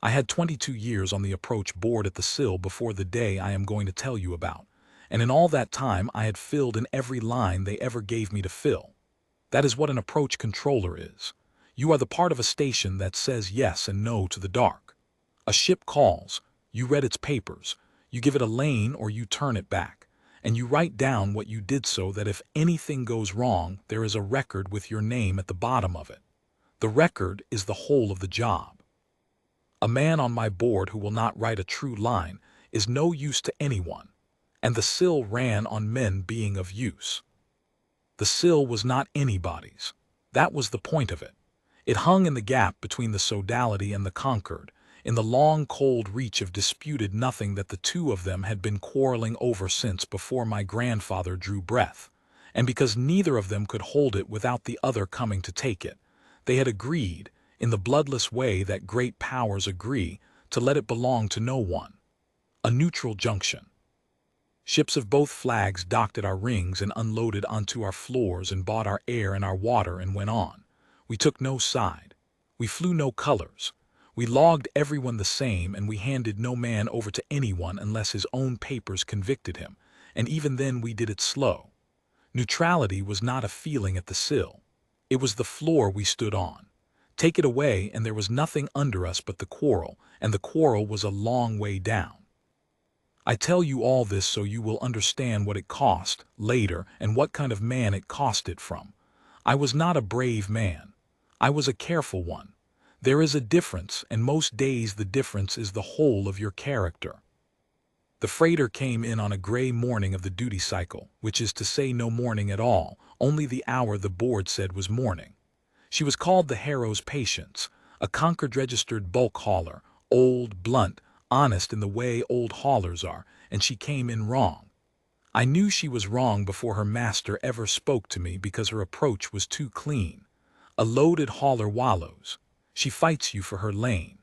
I had 22 years on the approach board at the sill before the day I am going to tell you about, and in all that time I had filled in every line they ever gave me to fill. That is what an approach controller is. You are the part of a station that says yes and no to the dark. A ship calls, you read its papers, you give it a lane or you turn it back, and you write down what you did so that if anything goes wrong, there is a record with your name at the bottom of it. The record is the whole of the job. A man on my board who will not write a true line is no use to anyone, and the sill ran on men being of use. The sill was not anybody's. That was the point of it. It hung in the gap between the Sodality and the Concord, in the long cold reach of disputed nothing that the two of them had been quarreling over since before my grandfather drew breath, and because neither of them could hold it without the other coming to take it, they had agreed, in the bloodless way that great powers agree, to let it belong to no one. A neutral junction. Ships of both flags docked at our rings and unloaded onto our floors and bought our air and our water and went on. We took no side. We flew no colors. We logged everyone the same, and we handed no man over to anyone unless his own papers convicted him, and even then we did it slow. Neutrality was not a feeling at the sill. It was the floor we stood on. Take it away and there was nothing under us but the quarrel, and the quarrel was a long way down. I tell you all this so you will understand what it cost later and what kind of man it cost it from. I was not a brave man. I was a careful one. There is a difference, and most days the difference is the whole of your character. The freighter came in on a gray morning of the duty cycle, which is to say no morning at all, only the hour the board said was morning. She was called the Harrow's Patience, a Concord-registered bulk hauler, old, blunt, honest in the way old haulers are, and she came in wrong. I knew she was wrong before her master ever spoke to me because her approach was too clean. A loaded hauler wallows. She fights you for her lane.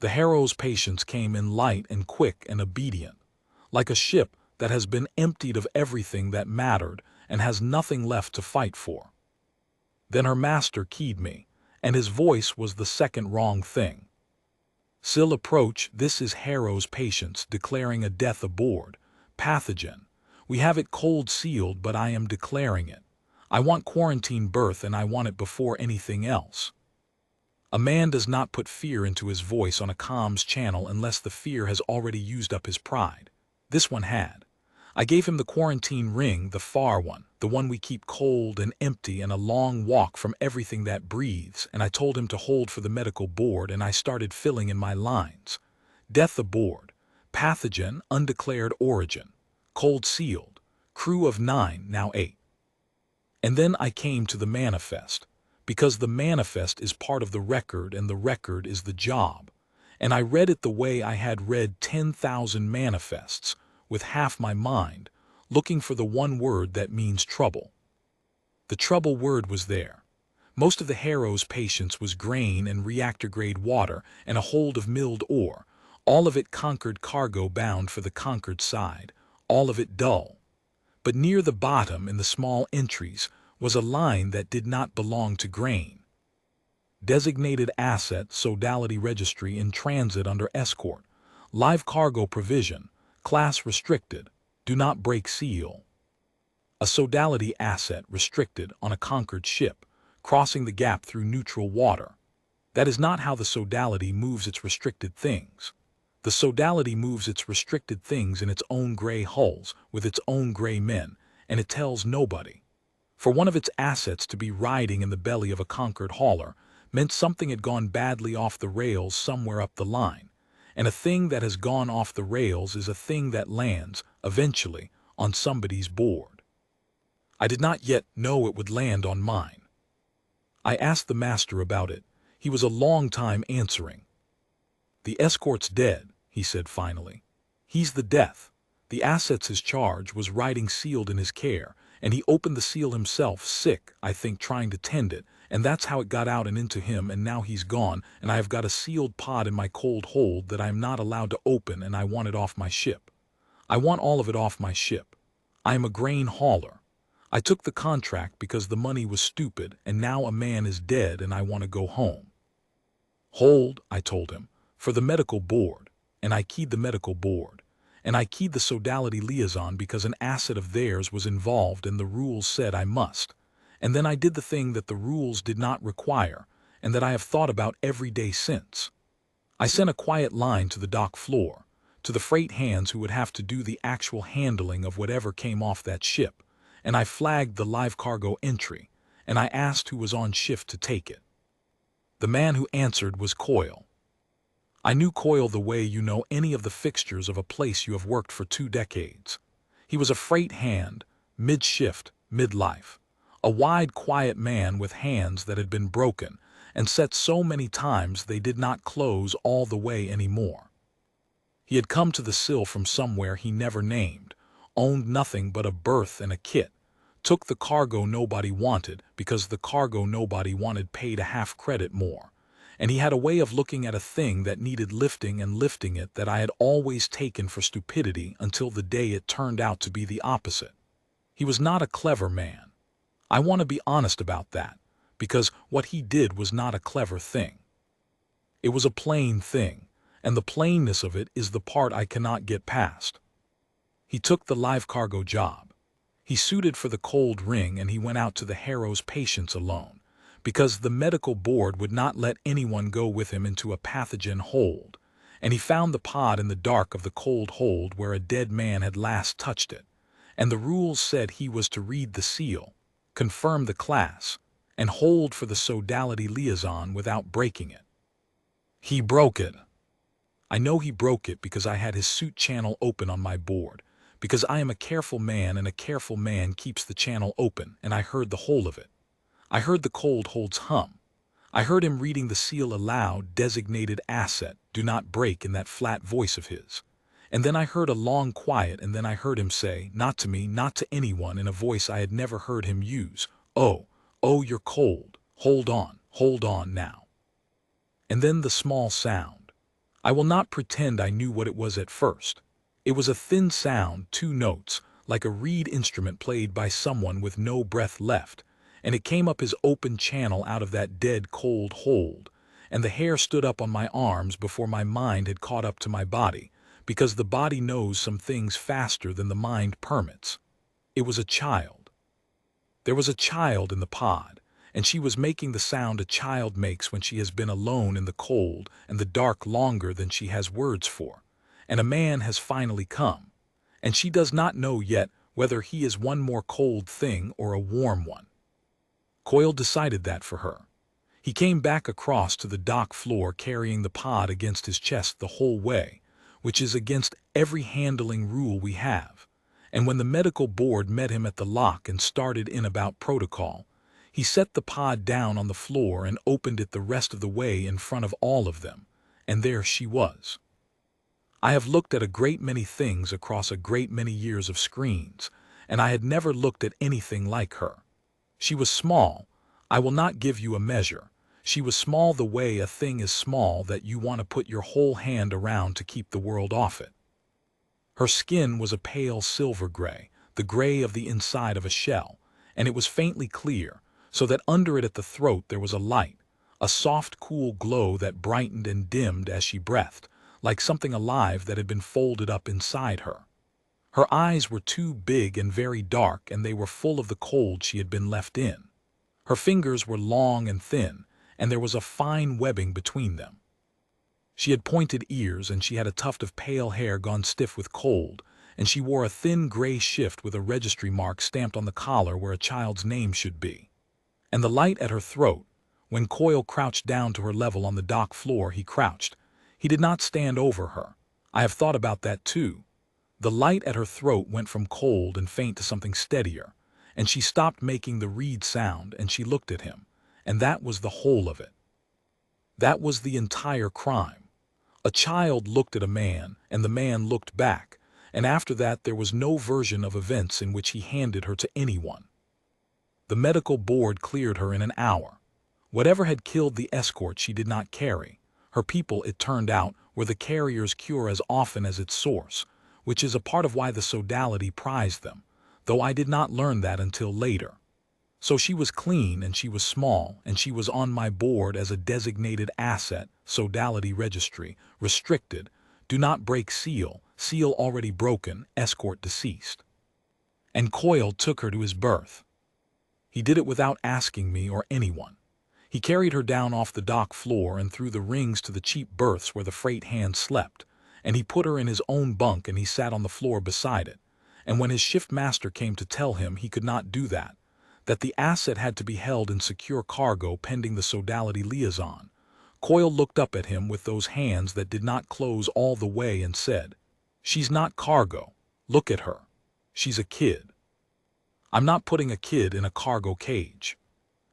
The Harrow's Patience came in light and quick and obedient, like a ship that has been emptied of everything that mattered and has nothing left to fight for. Then her master keyed me, and his voice was the second wrong thing. Sill approach, this is Harrow's Patience declaring a death aboard. Pathogen. We have it cold sealed, but I am declaring it. I want quarantine berth, and I want it before anything else. A man does not put fear into his voice on a comms channel unless the fear has already used up his pride. This one had. I gave him the quarantine ring, the far one, the one we keep cold and empty and a long walk from everything that breathes, and I told him to hold for the medical board, and I started filling in my lines. Death aboard. Pathogen, undeclared origin. Cold sealed. Crew of 9, now 8. And then I came to the manifest, because the manifest is part of the record and the record is the job. And I read it the way I had read 10,000 manifests, with half my mind, looking for the one word that means trouble. The trouble word was there. Most of the Harrow's Patience was grain and reactor-grade water and a hold of milled ore, all of it Concord cargo bound for the Concord side, all of it dull. But near the bottom in the small entries was a line that did not belong to grain. Designated asset, Sodality registry in transit under escort, live cargo provision, class restricted, do not break seal. A Sodality asset restricted on a Concord ship, crossing the gap through neutral water. That is not how the Sodality moves its restricted things. The Sodality moves its restricted things in its own gray hulls, with its own gray men, and it tells nobody. For one of its assets to be riding in the belly of a Concord hauler meant something had gone badly off the rails somewhere up the line. And a thing that has gone off the rails is a thing that lands, eventually, on somebody's board. I did not yet know it would land on mine. I asked the master about it. He was a long time answering. The escort's dead, he said finally. He's the death. The asset's his charge was riding sealed in his care, and he opened the seal himself, sick, I think, trying to tend it, and that's how it got out and into him, and now he's gone, and I have got a sealed pod in my cold hold that I am not allowed to open, and I want it off my ship. I want all of it off my ship. I am a grain hauler. I took the contract because the money was stupid, and now a man is dead and I want to go home. Hold, I told him. for the medical board, and I keyed the medical board, and I keyed the sodality liaison because an asset of theirs was involved and the rules said I must. And then I did the thing that the rules did not require, and that I have thought about every day since. I sent a quiet line to the dock floor, to the freight hands who would have to do the actual handling of whatever came off that ship, and I flagged the live cargo entry, and I asked who was on shift to take it. The man who answered was Coyle. I knew Coyle the way you know any of the fixtures of a place you have worked for 2 decades. He was a freight hand, mid-shift, mid-life, a wide, quiet man with hands that had been broken and set so many times they did not close all the way anymore. He had come to the sill from somewhere he never named, owned nothing but a berth and a kit, took the cargo nobody wanted because the cargo nobody wanted paid a half credit more, and he had a way of looking at a thing that needed lifting and lifting it that I had always taken for stupidity until the day it turned out to be the opposite. He was not a clever man. I want to be honest about that, because what he did was not a clever thing. It was a plain thing, and the plainness of it is the part I cannot get past. He took the live cargo job. He suited for the cold ring and he went out to the Harrow's patients alone, because the medical board would not let anyone go with him into a pathogen hold, and he found the pod in the dark of the cold hold where a dead man had last touched it, and the rules said he was to read the seal, confirm the class, and hold for the sodality liaison without breaking it. He broke it. I know he broke it because I had his suit channel open on my board, because I am a careful man and a careful man keeps the channel open, and I heard the whole of it. I heard the cold hold's hum. I heard him reading the seal aloud, designated asset, do not break, in that flat voice of his. And then I heard a long quiet, and then I heard him say, not to me, not to anyone, in a voice I had never heard him use, oh, you're cold, hold on now. And then the small sound. I will not pretend I knew what it was at first. It was a thin sound, 2 notes, like a reed instrument played by someone with no breath left, and it came up his open channel out of that dead cold hold, and the hair stood up on my arms before my mind had caught up to my body, because the body knows some things faster than the mind permits. It was a child. There was a child in the pod, and she was making the sound a child makes when she has been alone in the cold and the dark longer than she has words for, and a man has finally come, and she does not know yet whether he is one more cold thing or a warm one. Coyle decided that for her. He came back across to the dock floor carrying the pod against his chest the whole way, which is against every handling rule we have, and when the medical board met him at the lock and started in about protocol, he set the pod down on the floor and opened it the rest of the way in front of all of them, and there she was. I have looked at a great many things across a great many years of screens, and I had never looked at anything like her. She was small. I will not give you a measure. She was small the way a thing is small that you want to put your whole hand around to keep the world off it. Her skin was a pale silver gray, the gray of the inside of a shell, and it was faintly clear, so that under it at the throat there was a light, a soft, cool glow that brightened and dimmed as she breathed, like something alive that had been folded up inside her. Her eyes were too big and very dark, and they were full of the cold she had been left in. Her fingers were long and thin, and there was a fine webbing between them. She had pointed ears, and she had a tuft of pale hair gone stiff with cold, and she wore a thin gray shift with a registry mark stamped on the collar where a child's name should be. And the light at her throat, when Coyle crouched down to her level on the dock floor, he crouched. He did not stand over her. I have thought about that too. The light at her throat went from cold and faint to something steadier, and she stopped making the reed sound, and she looked at him, and that was the whole of it. That was the entire crime. A child looked at a man, and the man looked back, and after that there was no version of events in which he handed her to anyone. The medical board cleared her in an hour. Whatever had killed the escort she did not carry. Her people, it turned out, were the carrier's cure as often as its source, which is a part of why the sodality prized them, though I did not learn that until later. So she was clean and she was small and she was on my board as a designated asset, sodality registry, restricted, do not break seal, seal already broken, escort deceased. And Coyle took her to his berth. He did it without asking me or anyone. He carried her down off the dock floor and through the rings to the cheap berths where the freight hands slept, and he put her in his own bunk and he sat on the floor beside it. And when his shift master came to tell him he could not do that the asset had to be held in secure cargo pending the sodality liaison, Coyle looked up at him with those hands that did not close all the way and said, "She's not cargo. Look at her. She's a kid. I'm not putting a kid in a cargo cage."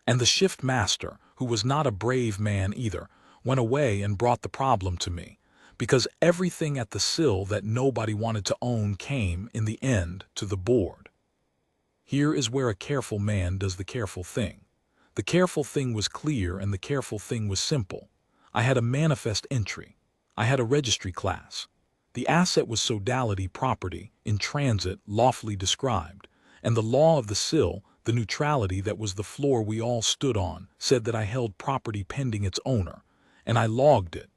And the shift master, who was not a brave man either, went away and brought the problem to me, because everything at the sill that nobody wanted to own came, in the end, to the board. Here is where a careful man does the careful thing. The careful thing was clear and the careful thing was simple. I had a manifest entry. I had a registry class. The asset was sodality property, in transit, lawfully described, and the law of the sill, the neutrality that was the floor we all stood on, said that I held property pending its owner, and I logged it.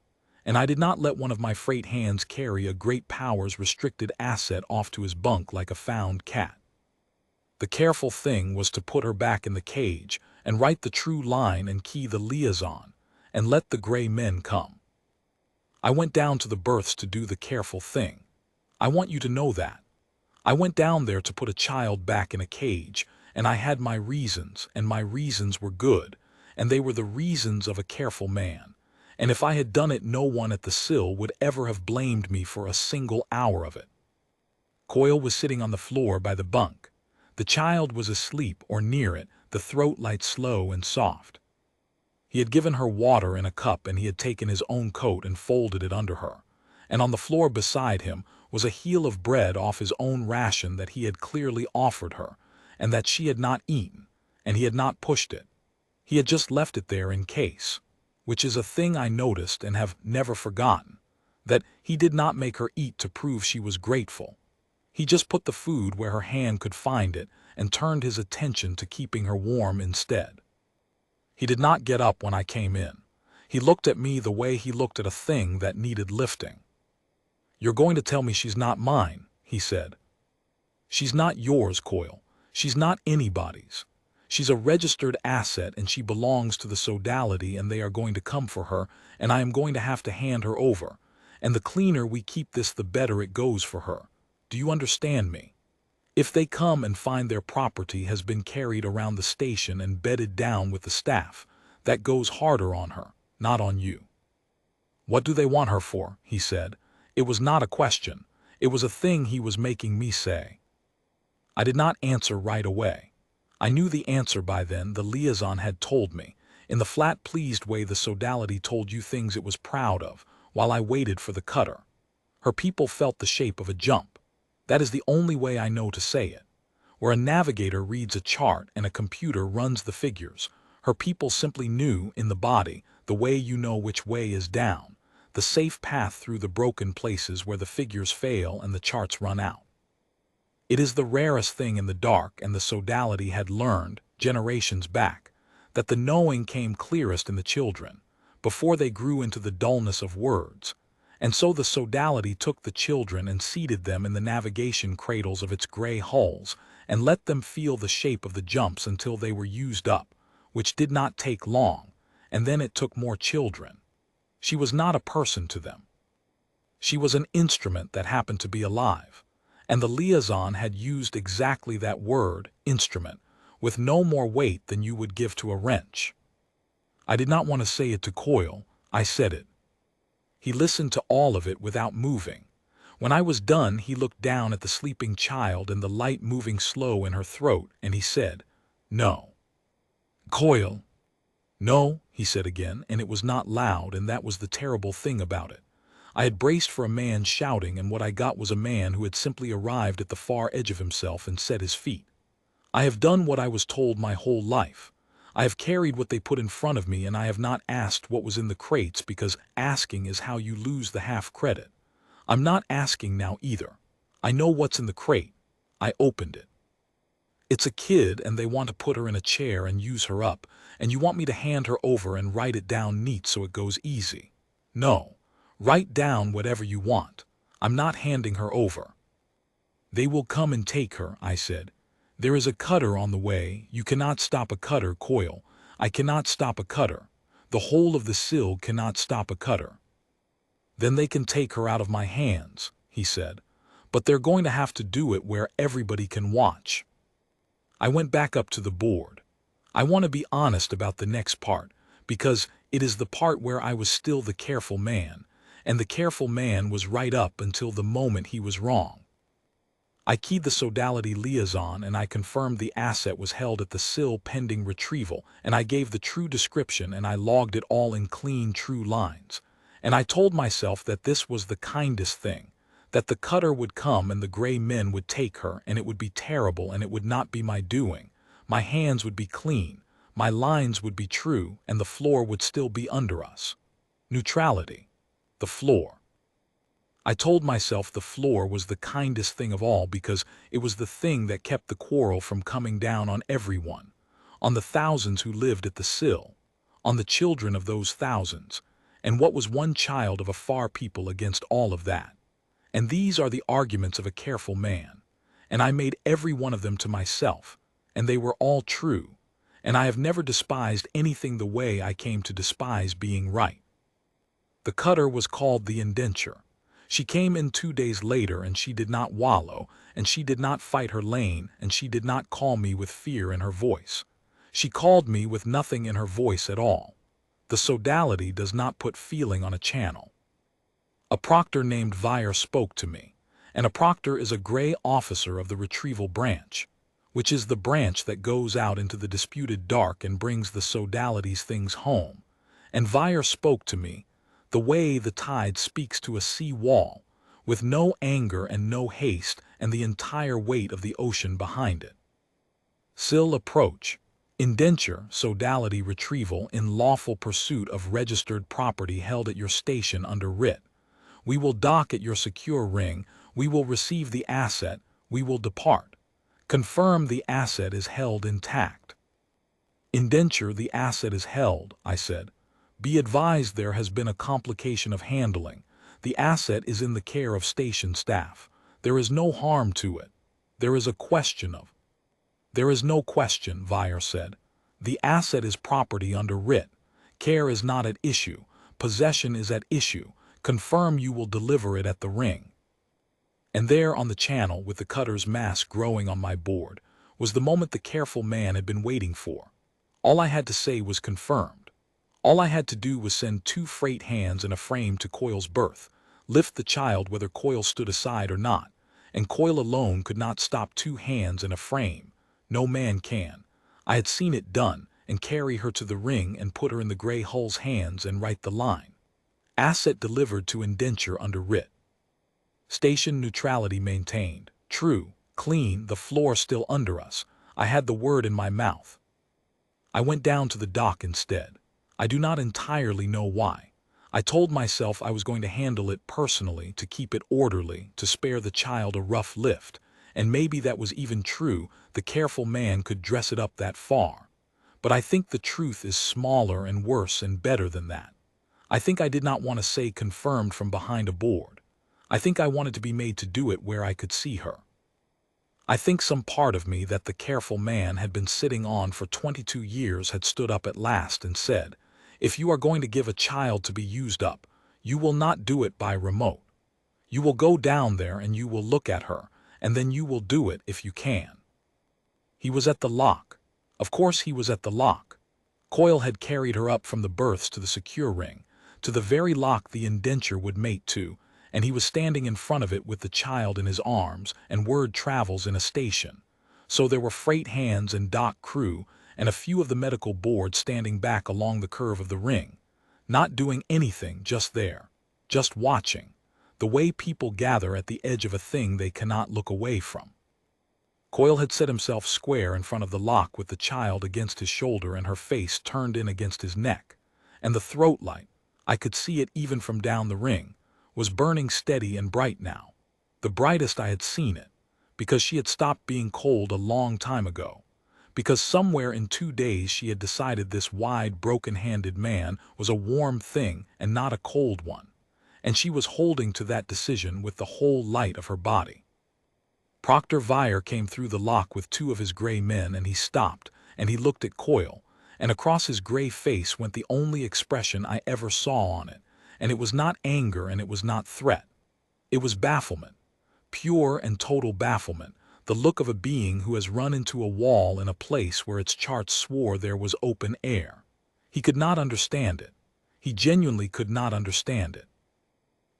And I did not let one of my freight hands carry a great power's restricted asset off to his bunk like a found cat. The careful thing was to put her back in the cage and write the true line and key the liaison and let the gray men come. I went down to the berths to do the careful thing. I want you to know that. I went down there to put a child back in a cage, and I had my reasons, and my reasons were good, and they were the reasons of a careful man. And if I had done it, no one at the sill would ever have blamed me for a single hour of it. Coyle was sitting on the floor by the bunk. The child was asleep or near it, the throat light slow and soft. He had given her water in a cup and he had taken his own coat and folded it under her. And on the floor beside him was a heel of bread off his own ration that he had clearly offered her, and that she had not eaten, and he had not pushed it. He had just left it there in case, which is a thing I noticed and have never forgotten, that he did not make her eat to prove she was grateful. He just put the food where her hand could find it and turned his attention to keeping her warm instead. He did not get up when I came in. He looked at me the way he looked at a thing that needed lifting. "You're going to tell me she's not mine," he said. "She's not yours, Coyle. She's not anybody's. She's a registered asset and she belongs to the sodality and they are going to come for her and I am going to have to hand her over. And the cleaner we keep this, the better it goes for her. Do you understand me? If they come and find their property has been carried around the station and bedded down with the staff, that goes harder on her, not on you." "What do they want her for?" he said. It was not a question. It was a thing he was making me say. I did not answer right away. I knew the answer by then. The liaison had told me, in the flat pleased way the sodality told you things it was proud of, while I waited for the cutter. Her people felt the shape of a jump. That is the only way I know to say it. Where a navigator reads a chart and a computer runs the figures, her people simply knew in the body, the way you know which way is down, the safe path through the broken places where the figures fail and the charts run out. It is the rarest thing in the dark, and the sodality had learned, generations back, that the knowing came clearest in the children, before they grew into the dullness of words. And so the sodality took the children and seated them in the navigation cradles of its gray hulls, and let them feel the shape of the jumps until they were used up, which did not take long, and then it took more children. She was not a person to them. She was an instrument that happened to be alive, and the liaison had used exactly that word, instrument, with no more weight than you would give to a wrench. I did not want to say it to Coyle. I said it. He listened to all of it without moving. When I was done, he looked down at the sleeping child and the light moving slow in her throat, and he said, "No." "Coyle." "No," he said again, and it was not loud, and that was the terrible thing about it. I had braced for a man shouting, and what I got was a man who had simply arrived at the far edge of himself and set his feet. I have done what I was told my whole life. I have carried what they put in front of me, and I have not asked what was in the crates, because asking is how you lose the half credit. I'm not asking now either. I know what's in the crate. I opened it. It's a kid and they want to put her in a chair and use her up, and you want me to hand her over and write it down neat so it goes easy. No. Write down whatever you want. I'm not handing her over. They will come and take her, I said. There is a cutter on the way. You cannot stop a cutter, Coil. I cannot stop a cutter. The whole of the sill cannot stop a cutter. Then they can take her out of my hands, he said. But they're going to have to do it where everybody can watch. I went back up to the board. I want to be honest about the next part, because it is the part where I was still the careful man, and the careful man was right up until the moment he was wrong. I keyed the sodality liaison and I confirmed the asset was held at the sill pending retrieval, and I gave the true description and I logged it all in clean, true lines. And I told myself that this was the kindest thing, that the cutter would come and the gray men would take her, and it would be terrible and it would not be my doing. My hands would be clean, my lines would be true, and the floor would still be under us. Neutrality. The floor. I told myself the floor was the kindest thing of all because it was the thing that kept the quarrel from coming down on everyone, on the thousands who lived at the sill, on the children of those thousands, and what was one child of a far people against all of that. And these are the arguments of a careful man, and I made every one of them to myself, and they were all true, and I have never despised anything the way I came to despise being right. The cutter was called the Indenture. She came in 2 days later, and she did not wallow, and she did not fight her lane, and she did not call me with fear in her voice. She called me with nothing in her voice at all. The sodality does not put feeling on a channel. A proctor named Vire spoke to me, and a proctor is a gray officer of the retrieval branch, which is the branch that goes out into the disputed dark and brings the sodality's things home. And Vire spoke to me, the way the tide speaks to a sea wall, with no anger and no haste and the entire weight of the ocean behind it. Sill approach. Indenture, sodality retrieval in lawful pursuit of registered property held at your station under writ. We will dock at your secure ring, we will receive the asset, we will depart. Confirm the asset is held intact. Indenture, the asset is held, I said. Be advised there has been a complication of handling. The asset is in the care of station staff. There is no harm to it. There is a question of. There is no question, Vire said. The asset is property under writ. Care is not at issue. Possession is at issue. Confirm you will deliver it at the ring. And there on the channel, with the cutter's mast growing on my board, was the moment the careful man had been waiting for. All I had to say was confirmed. All I had to do was send 2 freight hands and a frame to Coil's berth, lift the child whether Coil stood aside or not, and Coil alone could not stop 2 hands and a frame. No man can. I had seen it done, and carry her to the ring and put her in the gray hull's hands and write the line. Asset delivered to Indenture under writ. Station neutrality maintained. True, clean, the floor still under us. I had the word in my mouth. I went down to the dock instead. I do not entirely know why. I told myself I was going to handle it personally, to keep it orderly, to spare the child a rough lift, and maybe that was even true. The careful man could dress it up that far. But I think the truth is smaller and worse and better than that. I think I did not want to say confirmed from behind a board. I think I wanted to be made to do it where I could see her. I think some part of me that the careful man had been sitting on for 22 years had stood up at last and said, if you are going to give a child to be used up, you will not do it by remote. You will go down there and you will look at her, and then you will do it if you can. He was at the lock. Of course he was at the lock. Coil had carried her up from the berths to the secure ring, to the very lock the Indenture would mate to, and he was standing in front of it with the child in his arms, and word travels in a station. So there were freight hands and dock crew, and a few of the medical board standing back along the curve of the ring, not doing anything, just there, just watching, the way people gather at the edge of a thing they cannot look away from. Coil had set himself square in front of the lock with the child against his shoulder and her face turned in against his neck, and the throat light, I could see it even from down the ring, was burning steady and bright now, the brightest I had seen it, because she had stopped being cold a long time ago. Because somewhere in 2 days she had decided this wide, broken-handed man was a warm thing and not a cold one. And she was holding to that decision with the whole light of her body. Proctor Vire came through the lock with 2 of his gray men, and he stopped, and he looked at Coyle, and across his gray face went the only expression I ever saw on it, and it was not anger and it was not threat. It was bafflement, pure and total bafflement, the look of a being who has run into a wall in a place where its charts swore there was open air. He could not understand it. He genuinely could not understand it.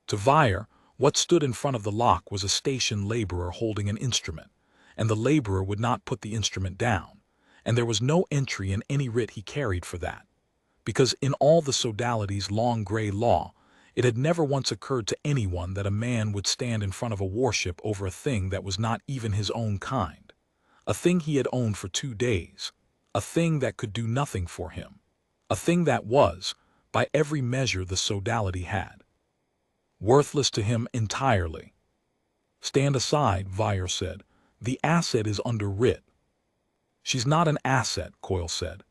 To Vire, what stood in front of the lock was a station laborer holding an instrument, and the laborer would not put the instrument down, and there was no entry in any writ he carried for that, because in all the sodality's long gray law, it had never once occurred to anyone that a man would stand in front of a warship over a thing that was not even his own kind, a thing he had owned for 2 days, a thing that could do nothing for him, a thing that was, by every measure the sodality had, worthless to him entirely. "Stand aside," Vire said. "The asset is under writ." "She's not an asset," Coyle said.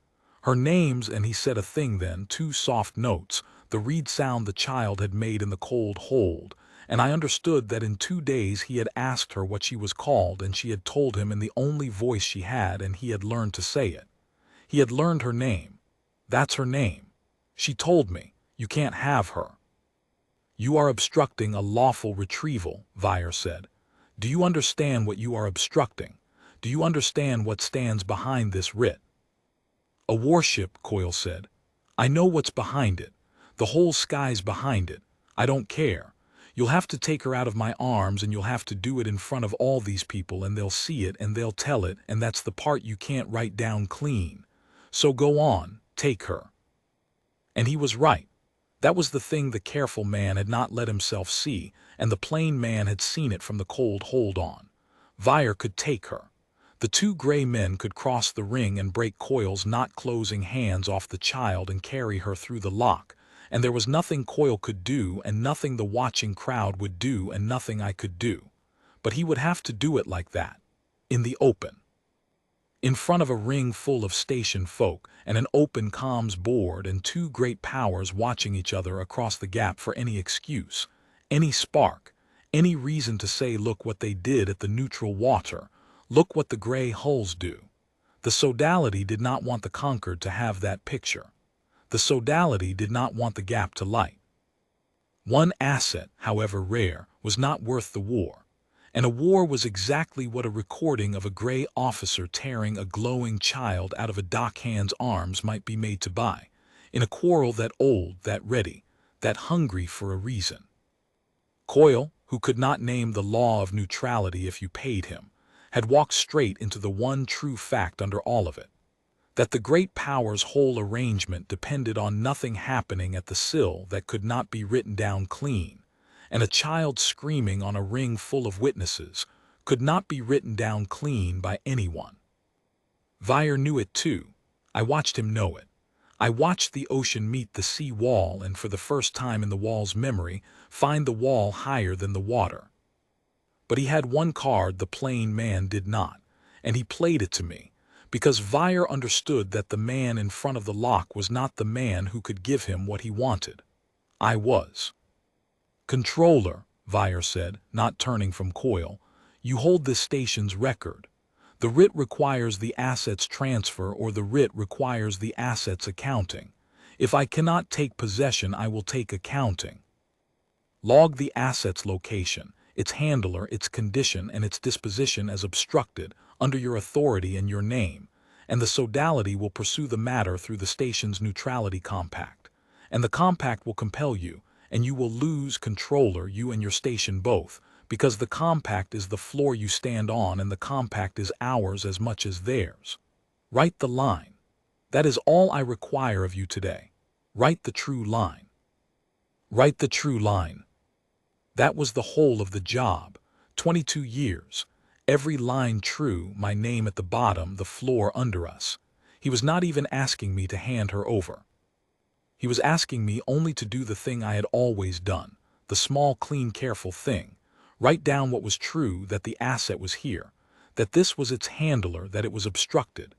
"Her name's," and he said a thing then, 2 soft notes, the reed sound the child had made in the cold hold, and I understood that in 2 days he had asked her what she was called, and she had told him in the only voice she had, and he had learned to say it. He had learned her name. "That's her name. She told me. You can't have her." "You are obstructing a lawful retrieval," Vire said. "Do you understand what you are obstructing? Do you understand what stands behind this writ?" "A warship," Coyle said. "I know what's behind it. The whole sky's behind it. I don't care. You'll have to take her out of my arms, and you'll have to do it in front of all these people, and they'll see it and they'll tell it, and that's the part you can't write down clean. So go on, take her." And he was right. That was the thing the careful man had not let himself see, and the plain man had seen it from the cold hold on. Vire could take her. The 2 gray men could cross the ring and break Coyle's not-closing hands off the child and carry her through the lock, and there was nothing Coyle could do, and nothing the watching crowd would do, and nothing I could do. But he would have to do it like that, in the open, in front of a ring full of station folk and an open comms board and 2 great powers watching each other across the gap for any excuse, any spark, any reason to say, "Look what they did at the neutral water. Look what the gray hulls do." The sodality did not want the conquered to have that picture. The sodality did not want the gap to light. One asset, however rare, was not worth the war. And a war was exactly what a recording of a gray officer tearing a glowing child out of a dockhand's arms might be made to buy, in a quarrel that old, that ready, that hungry for a reason. Coyle, who could not name the law of neutrality if you paid him, had walked straight into the one true fact under all of it, that the great power's whole arrangement depended on nothing happening at the sill that could not be written down clean, and a child screaming on a ring full of witnesses could not be written down clean by anyone. Vire knew it too. I watched him know it. I watched the ocean meet the sea wall and for the first time in the wall's memory find the wall higher than the water. But he had one card the plain man did not, and he played it to me, because Vire understood that the man in front of the lock was not the man who could give him what he wanted. I was. "Controller," Vire said, not turning from Coyle, "you hold this station's record. The writ requires the assets transfer, or the writ requires the assets accounting. If I cannot take possession, I will take accounting. Log the assets location, its handler, its condition, and its disposition as obstructed, under your authority and your name, and the sodality will pursue the matter through the station's neutrality compact, and the compact will compel you, and you will lose, controller, you and your station both, because the compact is the floor you stand on, and the compact is ours as much as theirs. Write the line. That is all I require of you today. Write the true line. Write the true line." That was the whole of the job. 22 years. Every line true, my name at the bottom, the floor under us. He was not even asking me to hand her over. He was asking me only to do the thing I had always done, the small, clean, careful thing, Write down what was true, that the asset was here, that this was its handler, that it was obstructed,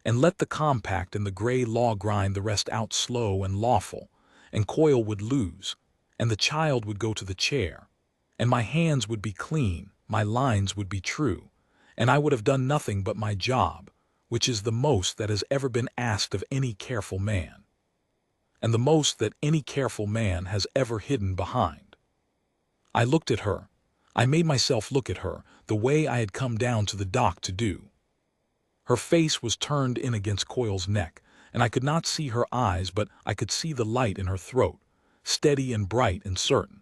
and let the compact and the gray law grind the rest out slow and lawful, and Coil would lose, and the child would go to the chair, and my hands would be clean, my lines would be true, and I would have done nothing but my job, which is the most that has ever been asked of any careful man, and the most that any careful man has ever hidden behind. I looked at her. I made myself look at her, the way I had come down to the dock to do. Her face was turned in against Coil's neck, and I could not see her eyes, but I could see the light in her throat, steady and bright and certain.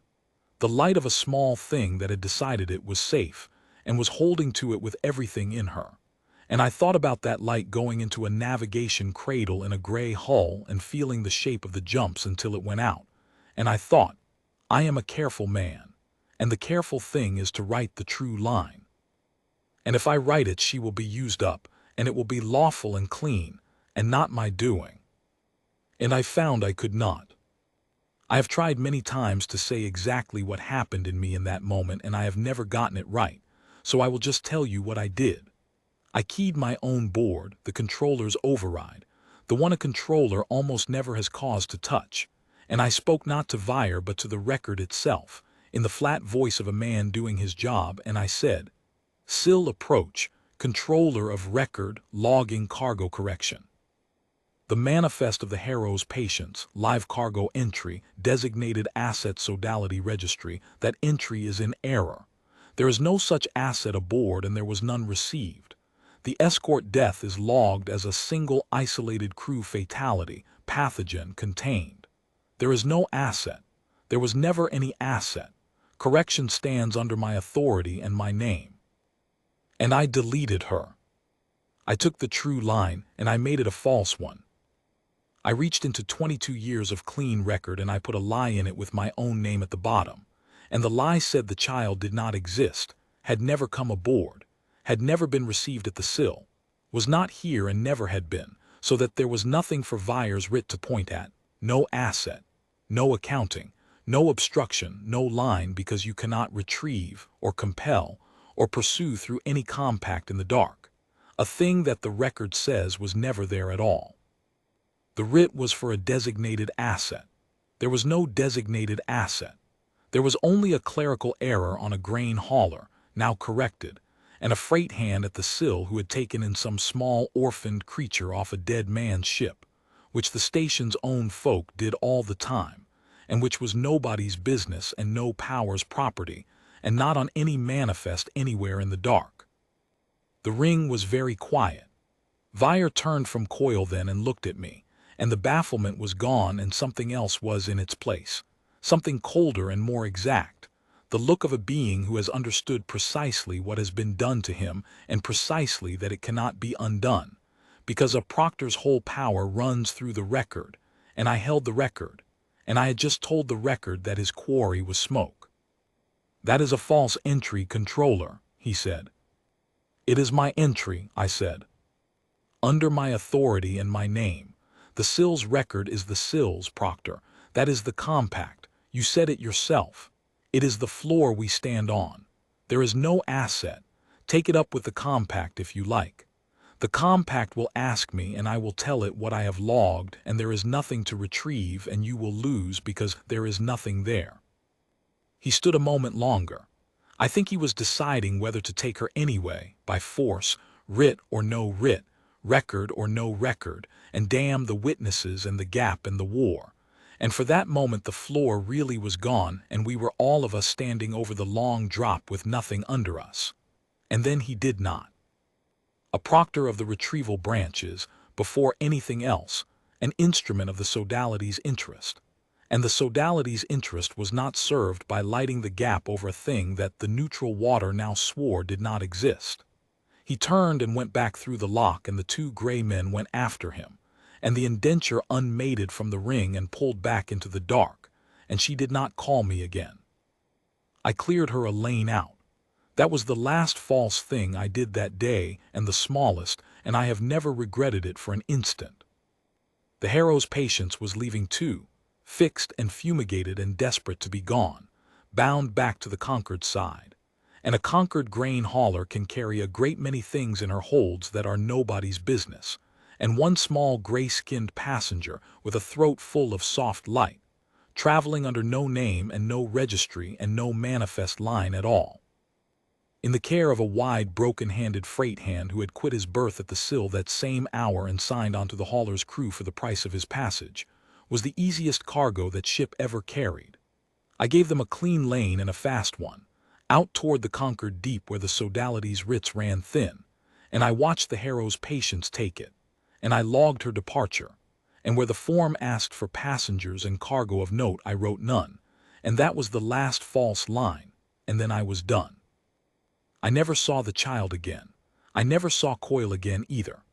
The light of a small thing that had decided it was safe, and was holding to it with everything in her. And I thought about that light going into a navigation cradle in a gray hull and feeling the shape of the jumps until it went out. And I thought, I am a careful man, and the careful thing is to write the true line. And if I write it, she will be used up, and it will be lawful and clean, and not my doing. And I found I could not. I have tried many times to say exactly what happened in me in that moment, and I have never gotten it right, so I will just tell you what I did. I keyed my own board, the controller's override, the one a controller almost never has cause to touch, and I spoke not to Vire but to the record itself, in the flat voice of a man doing his job, and I said, "Sill approach, controller of record, logging cargo correction. The manifest of the Harrow's patients, live cargo entry, designated asset sodality registry, that entry is in error. There is no such asset aboard and there was none received. The escort death is logged as a single isolated crew fatality, pathogen contained. There is no asset. There was never any asset. Correction stands under my authority and my name." And I deleted her. I took the true line and I made it a false one. I reached into 22 years of clean record and I put a lie in it with my own name at the bottom. And the lie said the child did not exist, had never come aboard, had never been received at the sill, was not here and never had been, so that there was nothing for Vire's writ to point at, no asset, no accounting, no obstruction, no line, because you cannot retrieve or compel or pursue through any compact in the dark, a thing that the record says was never there at all. The writ was for a designated asset. There was no designated asset. There was only a clerical error on a grain hauler, now corrected, and a freight hand at the sill who had taken in some small orphaned creature off a dead man's ship, which the station's own folk did all the time, and which was nobody's business and no power's property, and not on any manifest anywhere in the dark. The ring was very quiet. Vire turned from Coil then and looked at me, and the bafflement was gone and something else was in its place, something colder and more exact, the look of a being who has understood precisely what has been done to him and precisely that it cannot be undone, because a proctor's whole power runs through the record, and I held the record, and I had just told the record that his quarry was smoke. "That is a false entry, controller," he said. "It is my entry," I said. "Under my authority and my name. The sill's record is the sill's, proctor. That is the compact. You said it yourself. It is the floor we stand on. There is no asset. Take it up with the compact if you like. The compact will ask me and I will tell it what I have logged, and there is nothing to retrieve, and you will lose because there is nothing there." He stood a moment longer. I think he was deciding whether to take her anyway, by force, writ or no writ, record or no record, and damn the witnesses and the gap and the war. And for that moment the floor really was gone, and we were all of us standing over the long drop with nothing under us. And then he did not. A proctor of the retrieval branch is, before anything else, an instrument of the sodality's interest. And the sodality's interest was not served by lighting the gap over a thing that the neutral water now swore did not exist. He turned and went back through the lock, and the two gray men went after him, and the indenture unmated from the ring and pulled back into the dark, and she did not call me again. I cleared her a lane out. That was the last false thing I did that day, and the smallest, and I have never regretted it for an instant. The Harrow's patience was leaving too, fixed and fumigated and desperate to be gone, bound back to the conquered side. And a Concord grain hauler can carry a great many things in her holds that are nobody's business, and one small gray-skinned passenger with a throat full of soft light, traveling under no name and no registry and no manifest line at all. In the care of a wide, broken-handed freight hand who had quit his berth at the sill that same hour and signed onto the hauler's crew for the price of his passage, was the easiest cargo that ship ever carried. I gave them a clean lane and a fast one, out toward the Concord Deep where the Sodality's writs ran thin, and I watched the Harrow's patience take it, and I logged her departure, and where the form asked for passengers and cargo of note I wrote none, and that was the last false line, and then I was done. I never saw the child again. I never saw Coyle again either.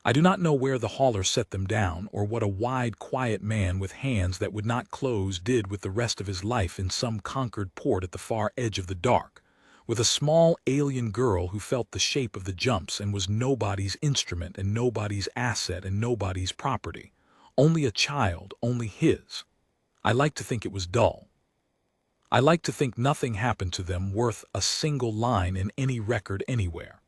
I do not know where the hauler set them down or what a wide, quiet man with hands that would not close did with the rest of his life in some Concord port at the far edge of the dark, with a small alien girl who felt the shape of the jumps and was nobody's instrument and nobody's asset and nobody's property. Only a child, only his. I like to think it was dull. I like to think nothing happened to them worth a single line in any record anywhere.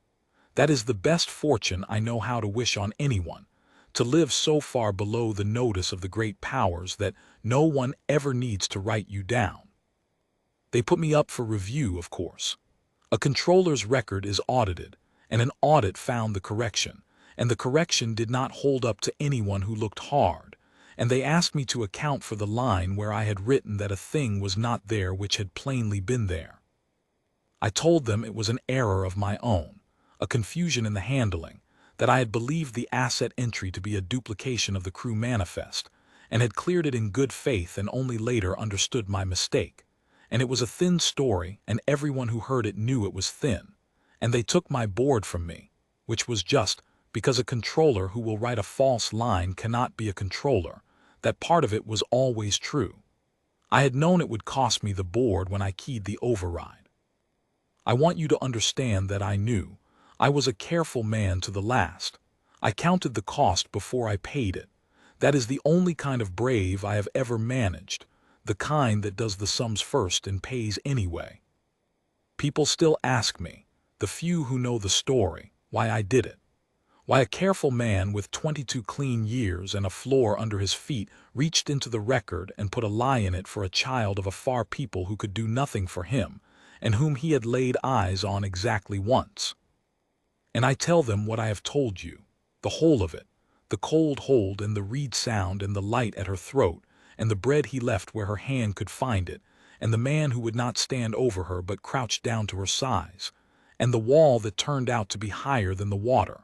That is the best fortune I know how to wish on anyone, to live so far below the notice of the great powers that no one ever needs to write you down. They put me up for review, of course. A controller's record is audited, and an audit found the correction, and the correction did not hold up to anyone who looked hard, and they asked me to account for the line where I had written that a thing was not there which had plainly been there. I told them it was an error of my own, a confusion in the handling, that I had believed the asset entry to be a duplication of the crew manifest, and had cleared it in good faith and only later understood my mistake. And it was a thin story, and everyone who heard it knew it was thin, and they took my board from me, which was just because a controller who will write a false line cannot be a controller. That part of it was always true. I had known it would cost me the board when I keyed the override. I want you to understand that I knew. I was a careful man to the last. I counted the cost before I paid it. That is the only kind of brave I have ever managed, the kind that does the sums first and pays anyway. People still ask me, the few who know the story, why I did it. Why a careful man with 22 clean years and a floor under his feet reached into the record and put a lie in it for a child of a far people who could do nothing for him, and whom he had laid eyes on exactly once. And I tell them what I have told you, the whole of it, the cold hold and the reed sound and the light at her throat, and the bread he left where her hand could find it, and the man who would not stand over her but crouched down to her size, and the wall that turned out to be higher than the water.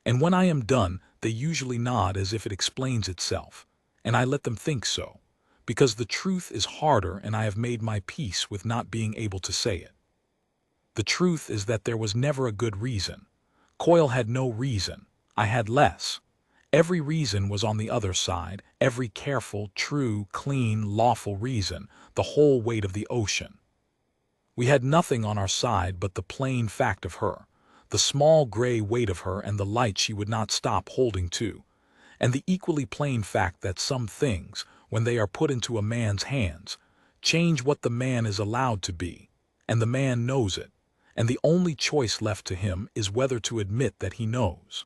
And when I am done, they usually nod as if it explains itself, and I let them think so, because the truth is harder and I have made my peace with not being able to say it. The truth is that there was never a good reason. Coyle had no reason. I had less. Every reason was on the other side, every careful, true, clean, lawful reason, the whole weight of the ocean. We had nothing on our side but the plain fact of her, the small gray weight of her and the light she would not stop holding to, and the equally plain fact that some things, when they are put into a man's hands, change what the man is allowed to be, and the man knows it, and the only choice left to him is whether to admit that he knows.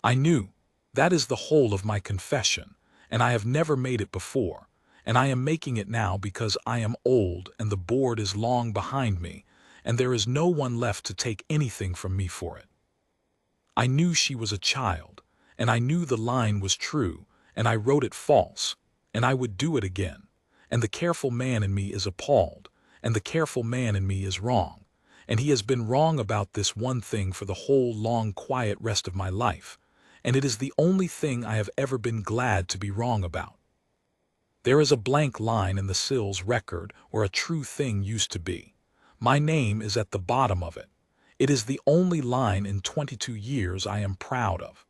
I knew. That is the whole of my confession, and I have never made it before, and I am making it now because I am old and the board is long behind me, and there is no one left to take anything from me for it. I knew she was a child, and I knew the line was true, and I wrote it false, and I would do it again, and the careful man in me is appalled, and the careful man in me is wrong, and he has been wrong about this one thing for the whole long quiet rest of my life, and it is the only thing I have ever been glad to be wrong about. There is a blank line in the Sills record where a true thing used to be. My name is at the bottom of it. It is the only line in 22 years I am proud of.